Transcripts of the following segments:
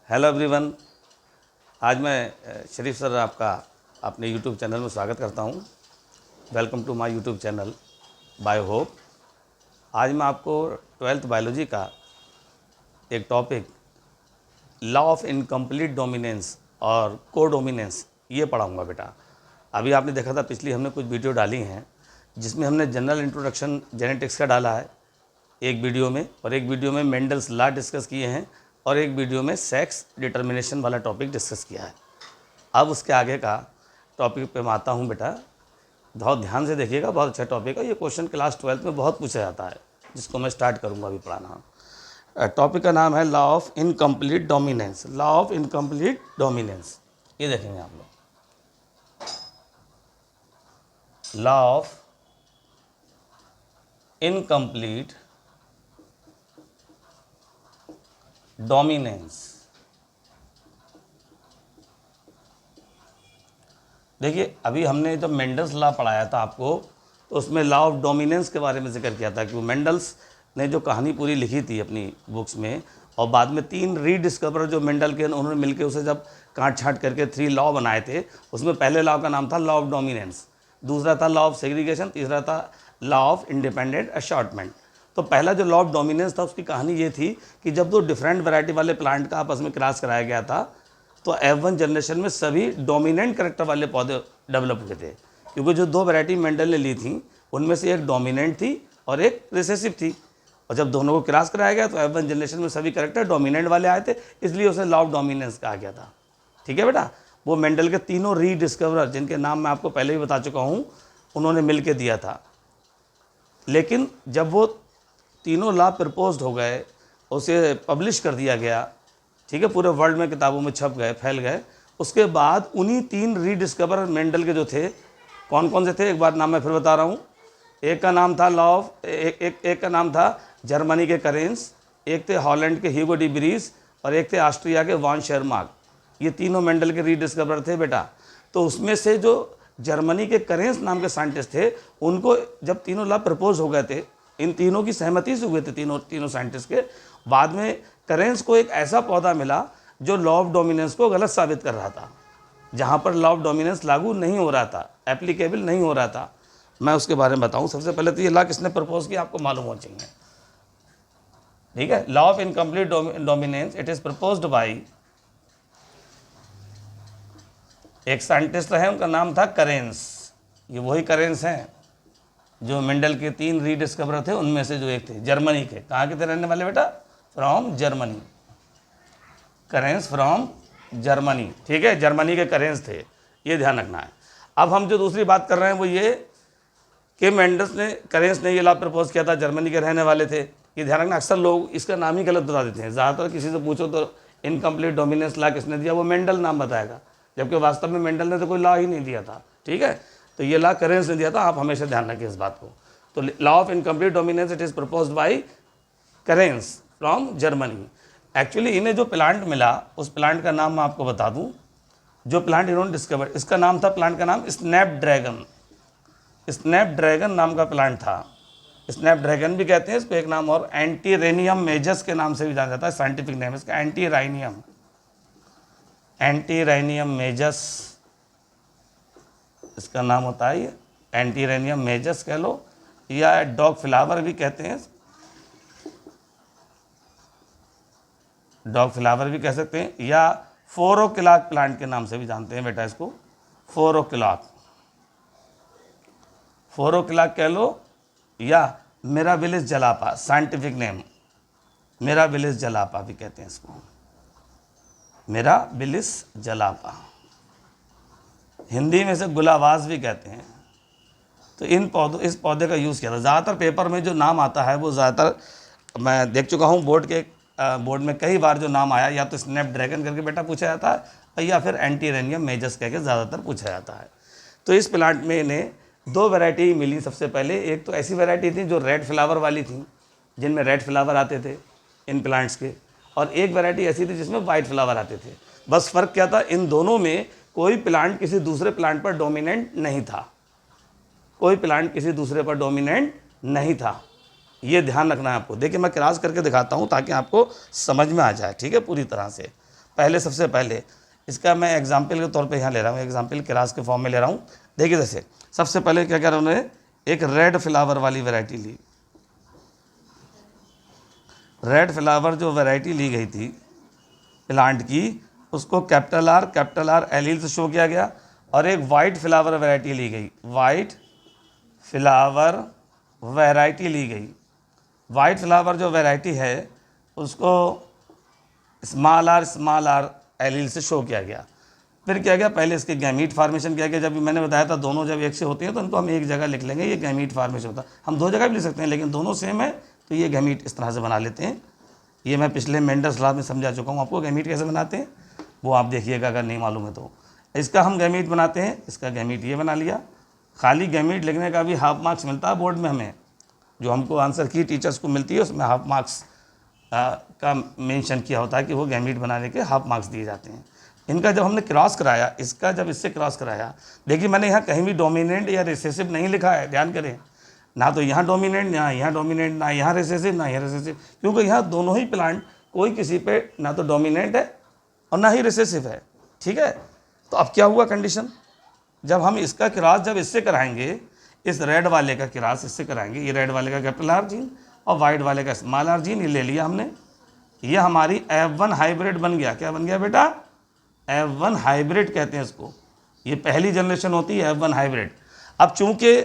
Hello everyone. आज मैं शरीफ sir आपका अपने यूट्यूब चैनल में स्वागत करता हूं। Welcome to my YouTube channel Bio Hope. आज मैं आपको 12th बायोलॉजी का एक topic law of incomplete dominance और कोडोमिनेंस ये पढ़ाऊँगा बेटा। अभी आपने देखा था पिछली हमने कुछ वीडियो डाली हैं जिसमें हमने जनरल इंट्रोडक्शन जेनेटिक्स का डाला है एक वीडियो में, और एक वीडियो में मेंडल्स लॉ डिस्कस किए हैं, और एक वीडियो में सेक्स डिटर्मिनेशन वाला टॉपिक डिस्कस किया है। अब उसके आगे का टॉपिक पे मैं आता हूँ बेटा, बहुत ध्यान से देखिएगा, बहुत अच्छा टॉपिक है। ये क्वेश्चन क्लास 12th में बहुत पूछा जाता है, जिसको मैं स्टार्ट करूँगा अभी पढ़ाना। टॉपिक का नाम है law of incomplete dominance. Law of incomplete dominance ये देखेंगे आप लोग। Law of incomplete dominance. देखिए अभी हमने जब मेंडल्स लॉ पढ़ाया था आपको, तो उसमें लॉ ऑफ डोमिनेंस के बारे में जिक्र किया था कि वो मेंडल्स ने जो कहानी पूरी लिखी थी अपनी बुक्स में, और बाद में 3 रीडिस्कवर जो मेंडल के उन्होंने मिलकर उसे जब काट छाँट करके 3 लॉ बनाए थे, उसमें पहले लॉ का नाम था लॉ ऑफ डोमिनेंस, दूसरा था लॉ ऑफ सेग्रीगेशन, तीसरा था लॉ ऑफ इंडिपेंडेंट असॉर्टमेंट। तो पहला जो लॉ ऑफ डोमिनेंस था उसकी कहानी ये थी कि जब 2 डिफरेंट वैरायटी वाले प्लांट का आपस में क्रॉस कराया गया था, तो F1 जनरेशन में सभी डोमिनेंट कैरेक्टर वाले पौधे डेवलप हुए थे, क्योंकि जो 2 वैरायटी मेंडल ने ली थी उनमें से एक डोमिनेंट थी और एक रिसेसिव थी, और जब दोनों को क्रॉस कराया गया तो F1 जनरेशन में सभी कैरेक्टर डोमिनेंट वाले आए थे, इसलिए उसे लॉ ऑफ डोमिनेंस कहा गया था। ठीक है बेटा। वो मेंडल के तीनों रीडिस्कवरर, जिनके नाम मैं आपको पहले ही बता चुका हूँ, उन्होंने मिल के दिया था। लेकिन जब वो तीनों लॉ प्रपोज्ड हो गए, उसे पब्लिश कर दिया गया, ठीक है, पूरे वर्ल्ड में किताबों में छप गए, फैल गए, उसके बाद उन्हीं 3 रीडिस्कवर मेंडल के जो थे, कौन कौन से थे एक बार नाम मैं फिर बता रहा हूँ। एक का नाम था लॉ ऑफ एक का नाम था जर्मनी के करेंस, एक थे हॉलैंड के ह्यूगो डी ब्रीज, और एक थे ऑस्ट्रिया के वॉन शेरमार्क। ये तीनों मेंडल के रीडिस्कवर थे बेटा। तो उसमें से जो जर्मनी के करेंस नाम के साइंटिस्ट थे, उनको जब तीनों लॉ प्रपोज हो गए थे, इन तीनों की सहमति से हुए थे तीनों साइंटिस्ट के, बाद में करेंस को एक ऐसा पौधा मिला जो लॉ ऑफ डोमिनेंस को गलत साबित कर रहा था, जहाँ पर लॉ ऑफ डोमिनेंस लागू नहीं हो रहा था, एप्लीकेबल नहीं हो रहा था। मैं उसके बारे में बताऊँ। सबसे पहले तो ये लॉ किसने प्रपोज किया आपको मालूम होना चाहिए। ठीक है। Law of incomplete dominance, it is proposed by एक साइंटिस्ट है, उनका नाम था करेंस। ये वही करेंस हैं जो मेंडल के 3 रीडिस्कवर थे, उनमें से जो एक थे, जर्मनी के। कहाँ के थे रहने वाले बेटा? From Germany. करेंस फ्रॉम जर्मनी। ठीक है, जर्मनी के करेंस थे, ये ध्यान रखना है। अब हम जो दूसरी बात कर रहे हैं वो ये कि करेंस ने ये लॉ प्रपोज किया था, जर्मनी के रहने वाले थे। ये ध्यान रखना, अक्सर लोग इसका नाम ही गलत बता देते हैं। ज़्यादातर किसी से पूछो तो इनकम्प्लीट डोमिनेंस लॉ किसने दिया, वो मेंडल नाम बताएगा, जबकि वास्तव में मेंडल ने तो कोई लॉ ही नहीं दिया था। ठीक है, तो ये लॉ करेंस ने दिया था, आप हमेशा ध्यान रखें इस बात को। तो law of incomplete dominance, it is proposed by Correns from Germany. Actually इन्हें जो प्लांट मिला, उस प्लांट का नाम मैं आपको बता दूं। जो प्लांट इन्होंने डिस्कवर, इसका नाम था, प्लांट का नाम स्नैपड्रैगन। स्नैपड्रैगन नाम का प्लांट था। स्नैपड्रैगन भी कहते हैं इसको, एक नाम और एंटीरेनियम मेजस के नाम से भी जाना जाता है, साइंटिफिक नेम इसका एंटीरेनियम मेजस इसका नाम होता है। ये एंटीरेनियम मेजस कह लो, या डॉग फ्लावर भी कहते हैं, डॉग फ्लावर भी कह सकते हैं, या 4 o'clock प्लांट के नाम से भी जानते हैं बेटा इसको। 4 o'clock कह लो, या मिराबिलिस जलापा, साइंटिफिक नेम मिराबिलिस जलापा भी कहते हैं इसको, मिराबिलिस जलापा। हिंदी में से गुलाबाज भी कहते हैं। तो इस पौधे का यूज़ किया था। ज़्यादातर पेपर में जो नाम आता है वो ज़्यादातर मैं देख चुका हूँ, बोर्ड में कई बार जो नाम आया, या तो स्नैपड्रैगन करके बेटा पूछा जाता है, या फिर एंटीरेनियम मेजस कह के ज़्यादातर पूछा जाता है। तो इस प्लांट में इन्हें 2 वैरायटी मिली। सबसे पहले एक तो ऐसी वैरायटी थी जो रेड फ्लावर वाली थी, जिनमें रेड फ्लावर आते थे इन प्लांट्स के, और एक वैरायटी ऐसी थी जिसमें वाइट फ्लावर आते थे। बस फ़र्क क्या था, इन दोनों में कोई प्लांट किसी दूसरे प्लांट पर डोमिनेंट नहीं था, कोई प्लांट किसी दूसरे पर डोमिनेंट नहीं था। ये ध्यान रखना है आपको। देखिए मैं क्रॉस करके दिखाता हूँ ताकि आपको समझ में आ जाए, ठीक है, पूरी तरह से। पहले सबसे पहले इसका मैं एग्जाम्पल के तौर पे यहाँ ले रहा हूँ, एग्जाम्पल क्रास के फॉर्म में ले रहा हूँ। देखिए जैसे सबसे पहले क्या कह रहा हूँ, उन्होंने एक रेड फ्लावर वाली वैरायटी ली। रेड फ्लावर जो वैरायटी ली गई थी प्लांट की, उसको कैपिटल आर एलील से शो किया गया। और एक वाइट फ्लावर वैरायटी ली गई, वाइट फ्लावर वैरायटी ली गई। वाइट फ्लावर जो वैरायटी है उसको स्मॉल आर एलील से शो किया गया। फिर क्या गया, पहले इसके गैमीट फार्मेशन किया गया। जब मैंने बताया था दोनों जब एक से होती हैं तो उनको हम एक जगह लिख लेंगे, ये गैमीट फार्मेशन होता है। हम दो जगह भी लिख सकते हैं लेकिन दोनों सेम है तो ये गैमीट इस तरह से बना लेते हैं। ये मैं पिछले मेंडल्स लॉ में समझा चुका हूँ आपको, गैमीट कैसे बनाते हैं वो आप देखिएगा अगर नहीं मालूम है तो। इसका हम गैमीट बनाते हैं, इसका गैमीट ये बना लिया। खाली गैमीट लिखने का भी हाफ मार्क्स मिलता है बोर्ड में हमें, जो हमको आंसर की टीचर्स को मिलती है उसमें हाफ मार्क्स का मेंशन किया होता है कि वो गैमीट बनाने के हाफ मार्क्स दिए जाते हैं। इनका जब हमने क्रॉस कराया, इसका जब इससे क्रॉस कराया, देखिए मैंने यहाँ कहीं भी डोमिनेंट या रिसेसिव नहीं लिखा है, ध्यान करें। ना तो यहाँ डोमिनेंट, ना यहाँ डोमिनेंट, ना यहाँ रिसेसिव, ना यहाँ रिसेसिव, क्योंकि यहाँ दोनों ही प्लांट कोई किसी पे ना तो डोमिनेंट है और ना ही रिसेसिव है, ठीक है। तो अब क्या हुआ कंडीशन, जब हम इसका क्रॉस जब इससे कराएंगे, इस रेड वाले का क्रॉस इससे कराएंगे, ये रेड वाले का कैपिटल आर जीन और वाइट वाले का स्मॉल आर जीन, ये ले लिया हमने। ये हमारी F1 हाइब्रिड बन गया। क्या बन गया बेटा, F1 हाइब्रिड कहते हैं इसको। ये पहली जनरेशन होती है F1 हाइब्रिड। अब चूंकि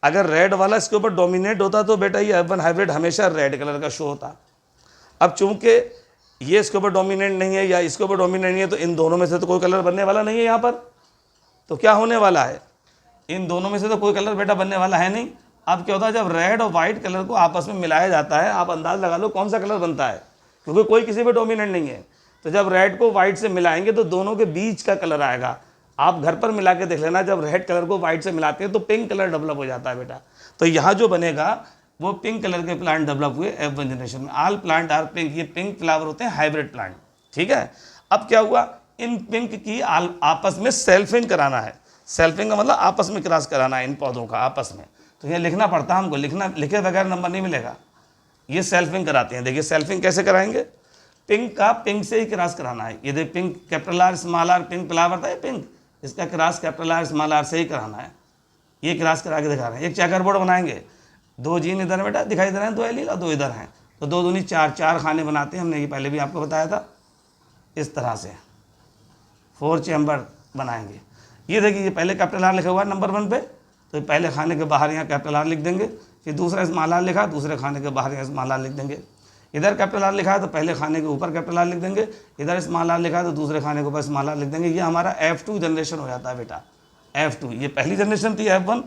अगर रेड वाला इसके ऊपर डोमिनेट होता तो बेटा ये F1 हाइब्रिड हमेशा रेड कलर का शो होता। अब चूंकि ये इसके ऊपर डोमिनेट नहीं है या इसके ऊपर डोमिनेट नहीं है तो इन दोनों में से तो कोई कलर बनने वाला नहीं है यहाँ पर। तो क्या होने वाला है, इन दोनों में से तो कोई कलर बेटा बनने वाला है नहीं। अब क्या होता है, जब रेड और वाइट कलर को आपस में मिलाया जाता है, आप अंदाज लगा लो कौन सा कलर बनता है, क्योंकि कोई किसी पे डोमिनेट नहीं है। तो जब रेड को वाइट से मिलाएंगे तो दोनों के बीच का कलर आएगा। आप घर पर मिला के देख लेना, जब रेड कलर को वाइट से मिलाते हैं तो पिंक कलर डेवलप हो जाता है बेटा। तो यहाँ जो बनेगा वो पिंक कलर के प्लांट डेवलप हुए F1 जनरेशन में। ऑल प्लांट आर पिंक, ये पिंक फ्लावर होते हैं हाइब्रिड प्लांट, ठीक है। अब क्या हुआ, इन पिंक की आपस में सेल्फिंग कराना है। सेल्फिंग का मतलब आपस में क्रॉस कराना है इन पौधों का आपस में। तो ये लिखना पड़ता है हमको, लिखे बगैर नंबर नहीं मिलेगा। ये सेल्फिंग कराते हैं। देखिए सेल्फिंग कैसे कराएंगे, पिंक का पिंक से ही क्रॉस कराना है। ये देख pink capital R small R pink flower था ये पिंक, इसका cross capital R small R से ही कराना है। ये क्रॉस करा के दिखा रहे हैं। एक चेकर बोर्ड बनाएंगे, दो जीन इधर बेटा दिखाई दे रहे हैं, दो एलील और दो इधर हैं, तो दो दूनी चार, चार खाने बनाते हैं। हमने ये पहले भी आपको बताया था, इस तरह से 4 चैम्बर बनाएंगे। ये देखिए ये पहले कैपिटल आर लिखा हुआ है नंबर 1 पे, तो पहले खाने के बाहर यहाँ कैपिटल आर लिख देंगे। फिर दूसरा स्मॉल आर लिखा, दूसरे खाने के बाहर यहाँ स्मॉल आर लिख देंगे। इधर कैपिटल आर लिखा है तो पहले खाने के ऊपर कैपिटल आर लिख देंगे। इधर स्मॉल आर लिखा है तो दूसरे खाने के ऊपर स्मॉल आर लिख देंगे। ये हमारा F2 जनरेशन हो जाता है बेटा, F2। ये पहली जनरेशन थी F1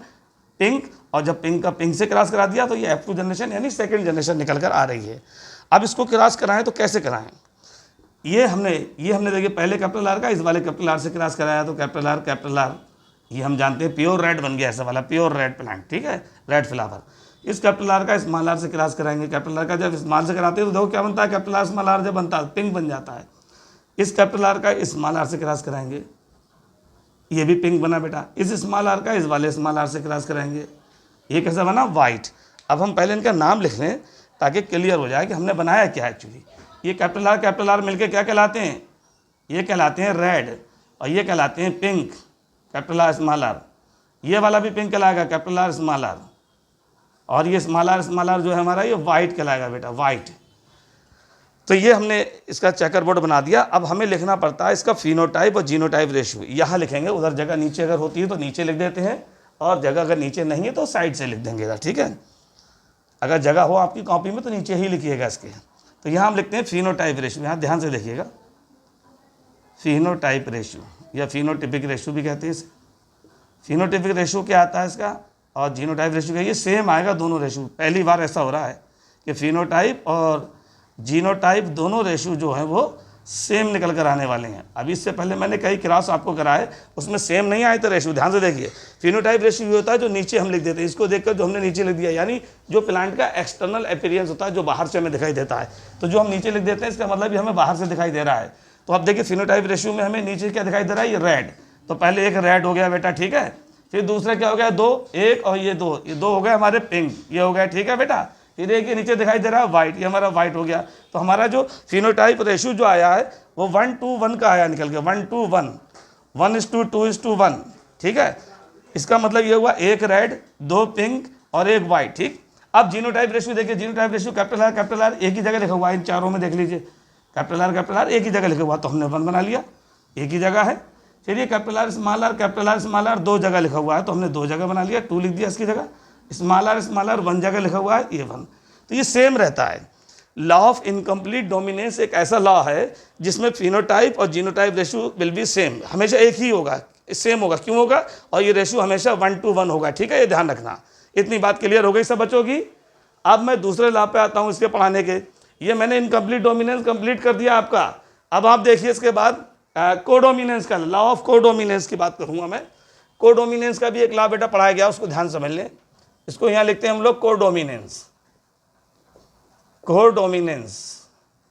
पिंक, और जब पिंक का पिंक से क्रॉस करा दिया तो ये F2 जनरेशन यानी सेकेंड जनरेशन निकल कर आ रही है। अब इसको क्रॉस कराएं तो कैसे कराएं, ये हमने देखिए पहले कैपिटल आर का इस वाले कैपिटल आर से क्रॉस कराया तो कैपिटल आर ये हम जानते हैं प्योर रेड बन गया, ऐसा वाला प्योर रेड प्लांट, ठीक है, रेड फ्लावर। इस कैपिटल आर का स्मॉल आर से क्रॉस कराएंगे। कैपिटल आर का जब स्मॉल से कराते हैं तो देखो क्या बनता है, कैपिटल आर स्मॉल आर जब बनता है पिंक बन जाता है। इस कैपिटल आर का स्मॉल आर से क्रॉस कराएंगे, ये भी पिंक बना बेटा। इस स्मॉल आर का इस वाले स्मॉल आर से क्रॉस कराएंगे, ये कैसा बना, वाइट। अब हम पहले इनका नाम लिख लें ताकि क्लियर हो जाए कि हमने बनाया क्या एक्चुअली। ये कैपिटल आर मिलके क्या कहलाते हैं, ये कहलाते हैं रेड, और ये कहलाते हैं pink, capital R small R. ये वाला भी पिंक कहलाएगा, कैपिटल आर स्मॉल आर। और ये स्मॉल आर जो है हमारा ये वाइट कहलाएगा बेटा, वाइट। तो ये हमने इसका चेकर बोर्ड बना दिया। अब हमें लिखना पड़ता है इसका फिनोटाइप और जीनोटाइप रेशियो। यहाँ लिखेंगे, उधर जगह नीचे अगर होती है तो नीचे लिख देते हैं, और जगह अगर नीचे नहीं है तो साइड से लिख देंगे इधर, ठीक है। अगर जगह हो आपकी कॉपी में तो नीचे ही लिखिएगा इसके। तो यहाँ हम लिखते हैं फिनोटाइप रेशियो। यहाँ ध्यान से देखिएगा, फिनोटाइप रेशियो या फिनोटिपिक रेशियो भी कहते हैं इसे। फिनोटिपिक रेशियो क्या आता है इसका, और जीनोटाइप रेशियो क्या, ये सेम आएगा दोनों रेशियो। पहली बार ऐसा हो रहा है कि फिनोटाइप और जीनोटाइप दोनों रेशियो जो हैं वो सेम निकल कर आने वाले हैं। अभी इससे पहले मैंने कई क्रॉस आपको कराए, उसमें सेम नहीं आए थे रेशियो। ध्यान से देखिए, फिनोटाइप रेशियो ये होता है जो नीचे हम लिख देते हैं, इसको देखकर जो हमने नीचे लिख दिया, यानी जो प्लांट का एक्सटर्नल अपीयरेंस होता है, जो बाहर से हमें दिखाई देता है। तो जो हम नीचे लिख देते हैं इसका मतलब भी हमें बाहर से दिखाई दे रहा है। तो अब देखिए फिनोटाइप रेशियो में हमें नीचे क्या दिखाई दे रहा है, ये रेड। तो पहले एक रेड हो गया बेटा, ठीक है। फिर दूसरा क्या हो गया, 2, 1 और ये 2 हो गए हमारे पिंक, ये हो गया, ठीक है बेटा। फिर एक ये नीचे दिखाई दे रहा है वाइट, ये हमारा वाइट हो गया। तो हमारा जो फिनोटाइप रेशियो जो आया है वो 1:1 का आया निकल के, 1:1, 1:2:1, ठीक है। इसका मतलब ये हुआ एक रेड, 2 पिंक और एक वाइट, ठीक। अब जीनोटाइप रेशियो देखिए, जीनोटाइप रेशियो कैपिटल आर एक ही जगह लिखा हुआ है, इन चारों में देख लीजिए, कैपिटल आर एक ही जगह लिखा हुआ, तो हमने 1 बना लिया, एक ही जगह है। चलिए कैपिटल आर स्मॉल आर 2 जगह लिखा हुआ है, तो हमने 2 जगह बना लिया, 2 लिख दिया इसकी जगह। स्मॉल आर 1 जगह लिखा हुआ है, ये 1। तो ये सेम रहता है। लॉ ऑफ इनकम्प्लीट डोमिनेंस एक ऐसा लॉ है जिसमें फिनोटाइप और genotype ratio will be same, हमेशा एक ही होगा, सेम होगा। क्यों होगा? और ये रेशियो हमेशा 1:1 होगा, ठीक है, ये ध्यान रखना। इतनी बात क्लियर हो गई सब बच्चों की। अब मैं दूसरे लॉ पे आता हूँ इसके पढ़ाने के। ये मैंने इनकम्प्लीट डोमिनेंस कंप्लीट कर दिया आपका। अब आप देखिए इसके बाद कोडोमिनेंस का, लॉ ऑफ कोडोमिनेंस की बात करूँगा मैं। कोडोमिनेंस का भी एक लॉ बेटा पढ़ाया गया, उसको ध्यान समझ लें। इसको यहाँ लिखते हैं हम लोग कोडोमिनेंस। कोडोमिनेंस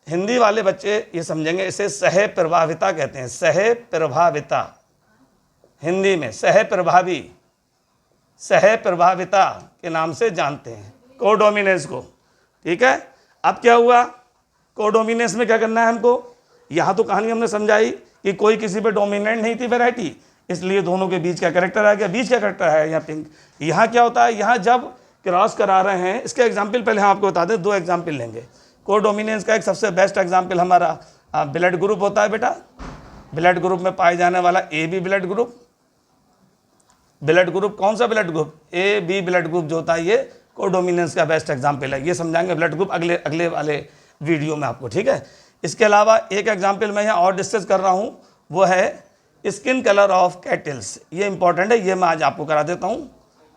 हिंदी वाले बच्चे ये समझेंगे, इसे सह प्रभाविता कहते हैं, सह प्रभाविता, हिंदी में सह प्रभावी, सह प्रभाविता के नाम से जानते हैं कोडोमिनेंस को, ठीक है। अब क्या हुआ, कोडोमिनेंस में क्या करना है हमको? यहाँ तो कहानी हमने समझाई कि कोई किसी पे डोमिनेंट नहीं थी वैरायटी, इसलिए दोनों के बीच क्या कैरेक्टर आ गया, बीच क्या कैरेक्टर है यहाँ पिंक। यहाँ क्या होता है, यहाँ जब क्रॉस करा रहे हैं, इसके एग्जाम्पल पहले हम आपको बता दें, 2 एग्जाम्पल लेंगे। कोडोमिनेंस का एक सबसे बेस्ट एग्जाम्पल हमारा ब्लड ग्रुप होता है बेटा। ब्लड ग्रुप में पाए जाने वाला AB blood group. Blood group कौन सा blood group? AB blood group जो होता है, ये कोडोमिनेंस का बेस्ट एग्जाम्पल है। ये समझाएंगे ब्लड ग्रुप अगले वाले वीडियो में आपको, ठीक है। इसके अलावा एक एग्जाम्पल मैं यहाँ और डिस्कस कर रहा हूँ, वो है स्किन कलर ऑफ कैटल्स। ये इंपॉर्टेंट है, ये मैं आज आपको करा देता हूँ।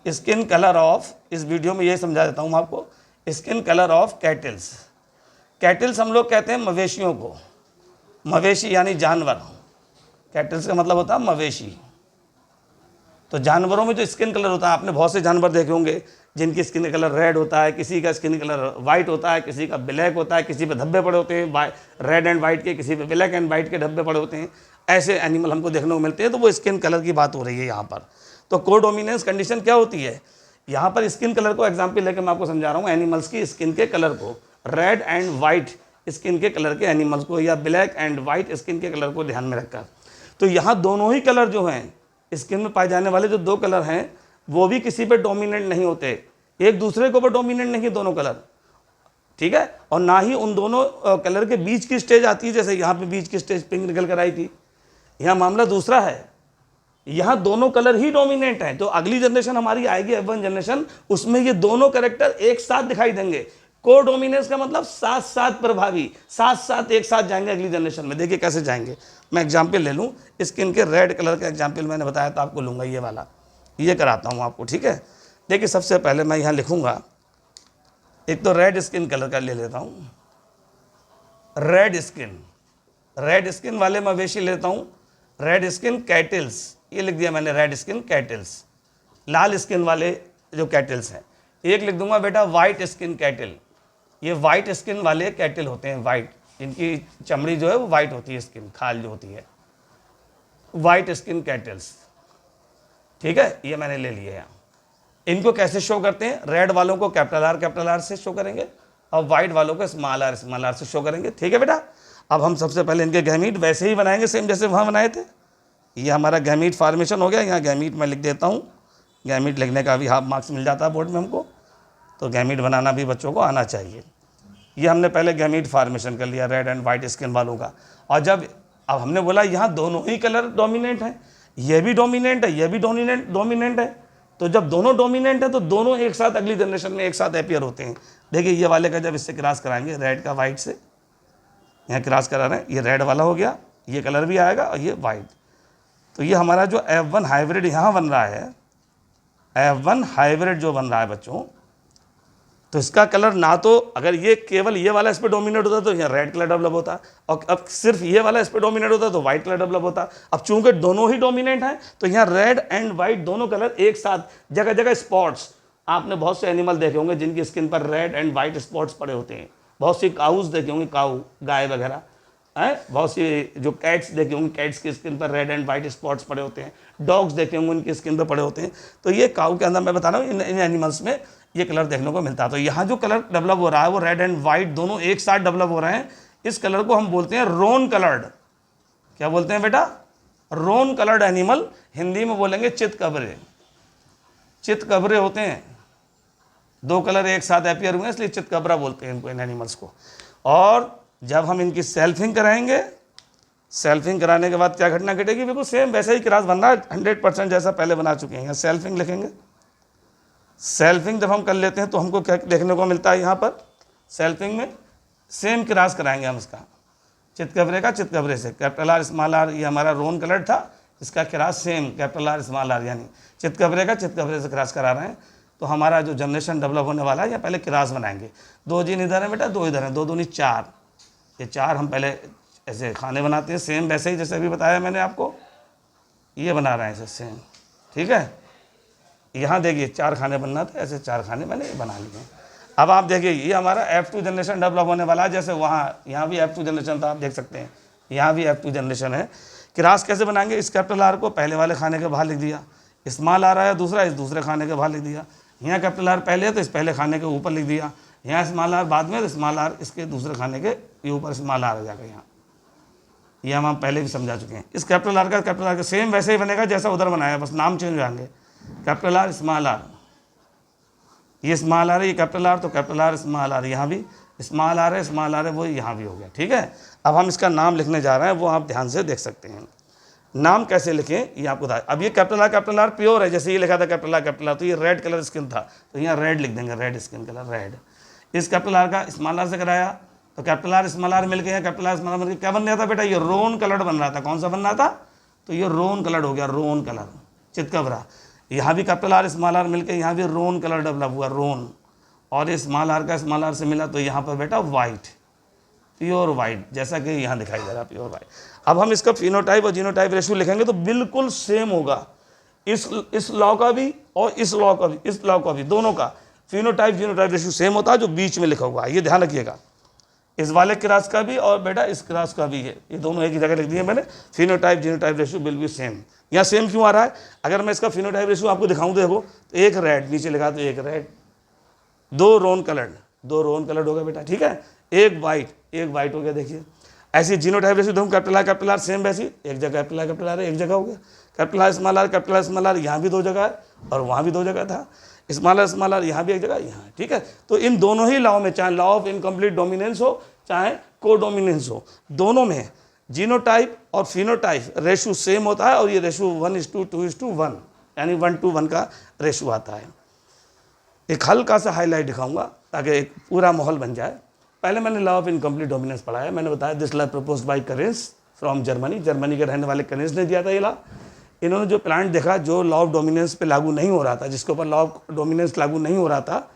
स्किन कलर ऑफ, इस वीडियो में ये समझा देता हूँ मैं आपको, skin colour of kettles. Kettles हम लोग कहते हैं मवेशियों को, मवेशी यानी जानवर। कैटल्स का मतलब होता है मवेशी। तो जानवरों में जो स्किन कलर होता है, आपने बहुत से जानवर देखे होंगे जिनकी स्किन कलर रेड होता है, किसी का स्किन कलर वाइट होता है, किसी का ब्लैक होता है, किसी पे धब्बे पड़े होते हैं रेड एंड वाइट के, किसी पे ब्लैक एंड वाइट के धब्बे पड़े होते हैं। ऐसे एनिमल हमको देखने को मिलते हैं, तो वो स्किन कलर की बात हो रही है यहाँ पर। तो कोडोमिनेंस कंडीशन क्या होती है, यहाँ पर स्किन कलर को एग्जाम्पल लेकर मैं आपको समझा रहा हूँ, एनिमल्स की स्किन के कलर को, रेड एंड वाइट स्किन के कलर के एनिमल्स को, या ब्लैक एंड वाइट स्किन के कलर को ध्यान में रखकर। तो यहाँ दोनों ही कलर जो हैं, स्किन में पाए जाने वाले जो 2 कलर हैं, वो भी किसी पे डोमिनेंट नहीं होते, एक दूसरे के ऊपर डोमिनेंट नहीं है दोनों कलर, ठीक है। और ना ही उन दोनों कलर के बीच की स्टेज आती है, जैसे यहाँ पे बीच की स्टेज पिंक निकल कर आई थी। यहाँ मामला दूसरा है, यहाँ दोनों कलर ही डोमिनेंट हैं। तो अगली जनरेशन हमारी आएगी, F1 जनरेशन, उसमें ये दोनों कैरेक्टर एक साथ दिखाई देंगे। कोडोमिनेंस का मतलब साथ साथ प्रभावी, साथ साथ एक साथ जाएंगे अगली जनरेशन में। देखिए कैसे जाएंगे, मैं एग्जाम्पल ले लूँ। स्किन के रेड कलर का एग्जाम्पल मैंने बताया था आपको, लूँगा ये वाला, ये कराता हूँ आपको, ठीक है। देखिए सबसे पहले मैं यहाँ लिखूँगा, एक तो रेड स्किन कलर का ले लेता हूँ, रेड स्किन वाले मवेशी लेता हूँ, रेड स्किन कैटल्स, ये लिख दिया मैंने, रेड स्किन कैटल्स। लाल स्किन वाले जो कैटल्स हैं, एक लिख दूंगा बेटा वाइट स्किन कैटल। ये वाइट स्किन वाले कैटल होते हैं, वाइट, इनकी चमड़ी जो है वो वाइट होती है, स्किन खाल जो होती है, वाइट स्किन कैटल्स, ठीक है। ये मैंने ले लिया यहाँ। इनको कैसे शो करते हैं, रेड वालों को कैपिटल आर से शो करेंगे, और वाइट वालों को स्मॉल आर से शो करेंगे, ठीक है बेटा। अब हम सबसे पहले इनके गैमीट वैसे ही बनाएंगे, सेम जैसे वहाँ बनाए थे। ये हमारा गैमीट फॉर्मेशन हो गया। यहाँ गैमीट मैं लिख देता हूँ, गैमीट लिखने का भी हाफ मार्क्स मिल जाता है बोर्ड में हमको, तो गैमीट बनाना भी बच्चों को आना चाहिए। ये हमने पहले गैमीट फॉर्मेशन कर लिया रेड एंड वाइट स्किन वालों का। और जब अब हमने बोला यहाँ दोनों ही कलर डोमिनेंट हैं, ये भी डोमिनेंट है, ये भी डोमिनेंट है, तो जब दोनों डोमिनेंट है तो दोनों एक साथ अगली जनरेशन में एक साथ अपीयर होते हैं। देखिए ये वाले का जब इससे क्रॉस कराएंगे, रेड का वाइट से यहाँ क्रॉस करा रहे हैं, ये रेड वाला हो गया, ये कलर भी आएगा और ये वाइट। तो ये हमारा जो F1 हाइब्रिड यहाँ बन रहा है, F1 हाइब्रिड जो बन रहा है बच्चों, तो इसका कलर ना तो अगर ये केवल ये वाला इस पर डोमिनेट होता तो यहाँ रेड कलर डेवलप होता, और अब सिर्फ ये वाला इस पर डोमिनेट होता तो वाइट कलर डेवलप होता। अब चूंकि दोनों ही डोमिनेंट हैं तो यहाँ रेड एंड वाइट दोनों कलर एक साथ, जगह जगह स्पॉट्स, आपने बहुत से एनिमल देखे होंगे जिनकी स्किन पर रेड एंड वाइट स्पॉट्स पड़े होते हैं, बहुत सी काउज देखे होंगे, काऊ गाय वगैरह, हैं। बहुत सी जो कैट्स देखे होंगे, कैट्स की स्किन पर रेड एंड वाइट स्पॉट्स पड़े होते हैं, डॉग्स देखे होंगे उनकी स्किन पर पड़े होते हैं। तो ये काऊ के अंदर मैं बता रहा हूँ इन एनिमल्स में ये कलर देखने को मिलता है। तो यहाँ जो कलर डेवलप हो रहा है वो रेड एंड वाइट दोनों एक साथ डेवलप हो रहे हैं। इस कलर को हम बोलते हैं रोन कलर्ड। क्या बोलते हैं बेटा? रोन कलर्ड एनिमल। हिंदी में बोलेंगे चितकबरे। चितकबरे होते हैं, दो कलर एक साथ अपीयर हुए इसलिए चितकबरा बोलते हैं इनको, इन एनिमल्स को। और जब हम इनकी सेल्फिंग कराएंगे, सेल्फिंग कराने के बाद क्या घटना घटेगी? बिल्कुल सेम वैसे ही क्रास बनना है 100% जैसा पहले बना चुके हैं। यहाँ सेल्फिंग लिखेंगे। सेल्फिंग जब हम कर लेते हैं तो हमको क्या देखने को मिलता है? यहाँ पर सेल्फिंग में सेम क्रास कराएंगे हम इसका, चितकबरे का चितकबरे से। कैपिटल आर स्मॉल आर, ये हमारा रोन कलर था, इसका cross same capital R small R, यानी चितकबरे का चितकबरे से क्रास करा रहे हैं। तो हमारा जो जनरेशन डेवलप होने वाला है, या पहले क्रास बनाएंगे। 2 जीन इधर है बेटा, 2 इधर है, 2 दूनी 4। ये 4 हम पहले ऐसे खाने बनाते हैं, सेम वैसे ही जैसे अभी बताया मैंने आपको, ये बना रहे हैं ऐसे सेम। ठीक है, यहाँ देखिए 4 खाने बनना था, ऐसे 4 खाने मैंने बना लिए। अब आप देखिए ये हमारा F2 जनरेशन डेवलप होने वाला है। जैसे वहाँ यहाँ भी F2 जनरेशन था, आप देख सकते हैं यहाँ भी F2 जनरेशन है। क्रास कैसे बनाएंगे? इस कैपिटल आर को पहले वाले खाने के बाहर लिख दिया, स्मॉल आर आया दूसरा, इस दूसरे खाने के बाहर लिख दिया। यहाँ कैपिटल आर पहले है तो इस पहले खाने के ऊपर लिख दिया, यहाँ स्मॉल आर बाद में, तो स्मॉल आर इसके दूसरे खाने के ऊपर स्मॉल आर आ जाएगा यहाँ। ये हम पहले भी समझा चुके हैं। इस कैपिटल आर का सेम वैसे ही बनेगा जैसा उधर बनाया, बस नाम चेंज हो जाएंगे। कैपिटल आर स्मॉल आर, ये स्मॉल आर है, ये कैपिटल आर, तो कैपिटल आर स्मॉल आर, यहाँ भी स्मॉल आर है, स्मॉल आर है, वो यहाँ भी हो गया। ठीक है, अब हम इसका नाम लिखने जा रहे हैं, वो आप ध्यान से देख सकते हैं। नाम कैसे लिखें ये आपको बता। अब ये कैपिटल आर प्योर है, जैसे ये लिखा था कैपिटल आर, तो ये रेड कलर स्किन था, तो यहाँ रेड लिख देंगे, रेड स्किन कलर रेड। इस कैपिटल आर का स्मॉल आर से कराया, तो कैपिटल आर स्मॉल आर मिल गया, कैपिटल आर स्मॉल आर मिल गया, क्या बन रहा था बेटा? ये रोन कलर्ड बन रहा था। कौन सा बन रहा था? तो ये रोन कलर्ड हो गया, रोन कलर, चितकबरा। यहाँ भी कैपिटल आर स्मॉल आर मिलकर यहाँ भी रोन कलर डेवलप हुआ, रोन। और ये स्मॉल आर का स्मॉल आर से मिला, तो यहाँ पर बेटा वाइट, प्योर वाइट, जैसा कि यहाँ दिखाई दे रहा है, प्योर वाइट। अब हम इसका फिनोटाइप और जीनोटाइप रेशियो लिखेंगे तो बिल्कुल सेम होगा। इस लॉ का भी और इस लॉ का भी, इस लॉ का भी, दोनों का फिनोटाइप जीनोटाइप रेशियो सेम होता है, जो बीच में लिखा हुआ है, ये ध्यान रखिएगा। इस वाले क्रास का भी और बेटा इस क्रास का भी है, ये दोनों एक ही जगह लिख दिए मैंने। Phenotype genotype ratio will be same. यहाँ सेम क्यों आ रहा है? अगर मैं इसका फिनोटाइप रेशियो आपको दिखाऊं तो देखो, तो एक रेड नीचे लिखा, तो एक रेड, 2 रोन कलर्ड हो गया बेटा। ठीक है, एक वाइट हो गया। देखिए ऐसी जीनोटाइप रेशियो देखो, कैपिटल आर सेम वैसी, एक जगह कैपिटल आर एक जगह हो गया, कैपिटल आर स्मॉल आर यहाँ भी 2 जगह है और वहाँ भी 2 जगह था, स्मॉल आर यहाँ भी एक जगह, यहाँ। ठीक है, तो इन दोनों ही लॉ में, चाहे लॉ ऑफ इनकम्प्लीट डोमिनेंस हो चाहे को डोमिनेंस हो, दोनों में जीनोटाइप और फिनोटाइप रेशियो सेम होता है, और ये रेशियो 1:2:1 यानी 1:1 का रेशियो आता है। एक हल्का सा हाईलाइट दिखाऊंगा ताकि एक पूरा माहौल बन जाए। पहले मैंने लॉ ऑफ इनकम्प्लीट डोमिनेंस पढ़ा है, मैंने बताया this law proposed by Correns from Germany, Germany के रहने वाले करेंस ने दिया था ये लॉ। इन्होंने जो प्लांट देखा जो लॉ ऑफ डोमिनेंस पे लागू नहीं हो रहा था, जिसके ऊपर लॉ ऑफ डोमिनेंस लागू नहीं हो रहा था,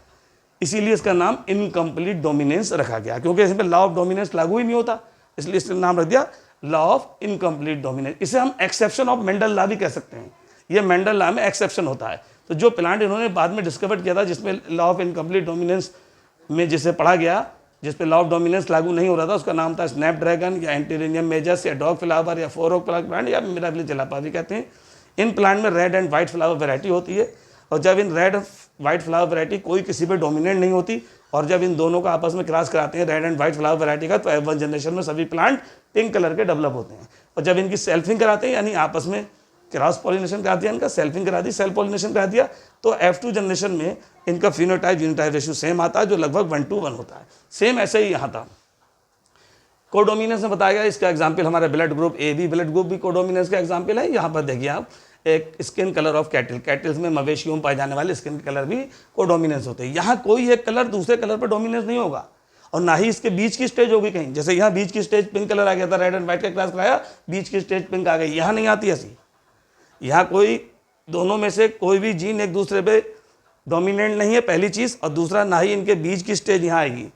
इसीलिए इसका नाम इनकम्प्लीट डोमिनेंस रखा गया, क्योंकि इसमें लॉ ऑफ डोमिनेंस लागू ही नहीं होता, इसलिए इसका नाम रख दिया लॉ ऑफ इनकम्प्लीट डोमिनेंस। इसे हम एक्सेप्शन ऑफ मेंडल लॉ भी कह सकते हैं, ये मेंडल लॉ में एक्सेप्शन होता है। तो जो प्लांट इन्होंने बाद में डिस्कवर किया था जिसमें लॉ ऑफ इनकम्प्लीट डोमिनेंस में जिसे पढ़ा गया, जिस पे लॉ ऑफ डोमिनेंस लागू नहीं हो रहा था, उसका नाम था स्नैपड्रैगन या एंटीरेनियम मेजस या डॉग फ्लावर या 4 ओक प्लांट या मिराबिली जलापा भी कहते हैं। इन प्लांट में red and white flower variety होती है, और जब in red white flower variety कोई किसी पे डोमिनेंट नहीं होती, और जब इन दोनों का आपस में क्रॉस कराते हैं red and white flower variety का, तो F1 जनरेशन में सभी प्लांट पिंक कलर के डेवलप होते हैं। और जब इनकी सेल्फिंग कराते हैं, यानी आपस में क्रॉस पॉलिनेशन करा दिया, इनका सेल्फिंग करा दी, सेल्फ पॉलिनेशन करा दिया, तो F2 जनरेशन में इनका फिनोटाइप जीनोटाइप रेशियो सेम आता है, जो लगभग 1:1 होता है। सेम ऐसे ही यहाँ था। कोडोमिनेंस में बताया गया, इसका एग्जाम्पल हमारा blood group A B, blood group भी कोडोमिनेंस का एग्जाम्पल है। यहाँ पर देखिए आप, एक skin colour of cattle, cattles में मवेशियों में पाए जाने वाले स्किन कलर भी कोडोमिनेंस होते हैं। यहाँ कोई एक कलर दूसरे कलर पर डोमिनेंस नहीं होगा, और ना ही इसके बीच की स्टेज होगी कहीं। जैसे यहाँ बीच की स्टेज पिंक कलर आ गया था, रेड एंड व्हाइट का क्लास कराया, बीच की स्टेज पिंक आ गई, यहाँ नहीं आती ऐसी। यहाँ कोई दोनों में से कोई भी जीन एक दूसरे पे डोमिनेंट नहीं है, पहली चीज़, और दूसरा ना ही इनके बीच की स्टेज यहाँ आएगी।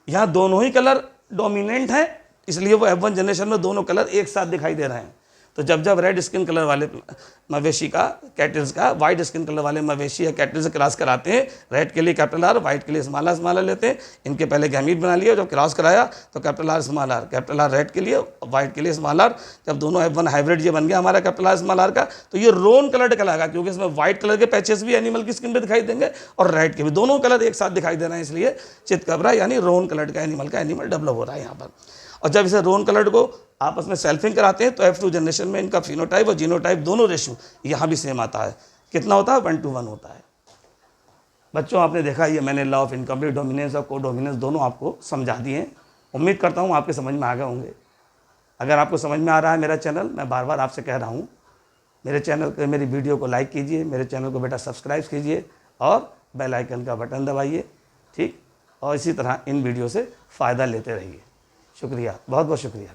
यहाँ दोनों ही कलर डोमिनेंट हैं, इसलिए वो F1 जनरेशन में दोनों कलर एक साथ दिखाई दे रहे हैं। तो जब जब रेड स्किन कलर वाले मवेशी का, कैटल्स का, वाइट स्किन कलर वाले मवेशी या कैटल से क्रॉस कराते हैं, रेड के लिए कैपिटल आर, वाइट के लिए स्मॉल आर लेते हैं। इनके पहले गैमीट बना लिया, जब क्रॉस कराया तो कैपिटल आर रेड के लिए, वाइट के लिए स्मॉल आर। जब दोनों F1 हाइब्रिड ये बन गया हमारा कैपिटल आर स्मॉल आर का, तो ये रोन कलर्ड कहलाएगा, क्योंकि इसमें व्हाइट कलर के पैचेस भी एनिमल की स्किन पे दिखाई देंगे और रेड के भी, दोनों कलर एक साथ दिखाई दे रहे हैं, इसलिए चितकबरा यानी रोन कलर्ड का एनिमल डेवलप हो रहा है यहाँ पर। और जब इसे रोन कलर्ड को आपस में सेल्फिंग कराते हैं तो F2 जनरेशन में इनका फिनोटाइप और जीनोटाइप दोनों रेशियो यहाँ भी सेम आता है। कितना होता है? 1:1 होता है। बच्चों आपने देखा, ये मैंने लॉ ऑफ इनकम्प्लीट डोमिनेंस और को डोमिनेंस दोनों आपको समझा दिए हैं। उम्मीद करता हूँ आपके समझ में आ गए होंगे। अगर आपको समझ में आ रहा है मेरा चैनल, मैं बार बार आपसे कह रहा हूँ, मेरे चैनल के, मेरी वीडियो को लाइक कीजिए, मेरे चैनल को बेटा सब्सक्राइब कीजिए और बेल आइकन का बटन दबाइए, ठीक। और इसी तरह इन वीडियो से फ़ायदा लेते रहिए। शुक्रिया, बहुत बहुत शुक्रिया।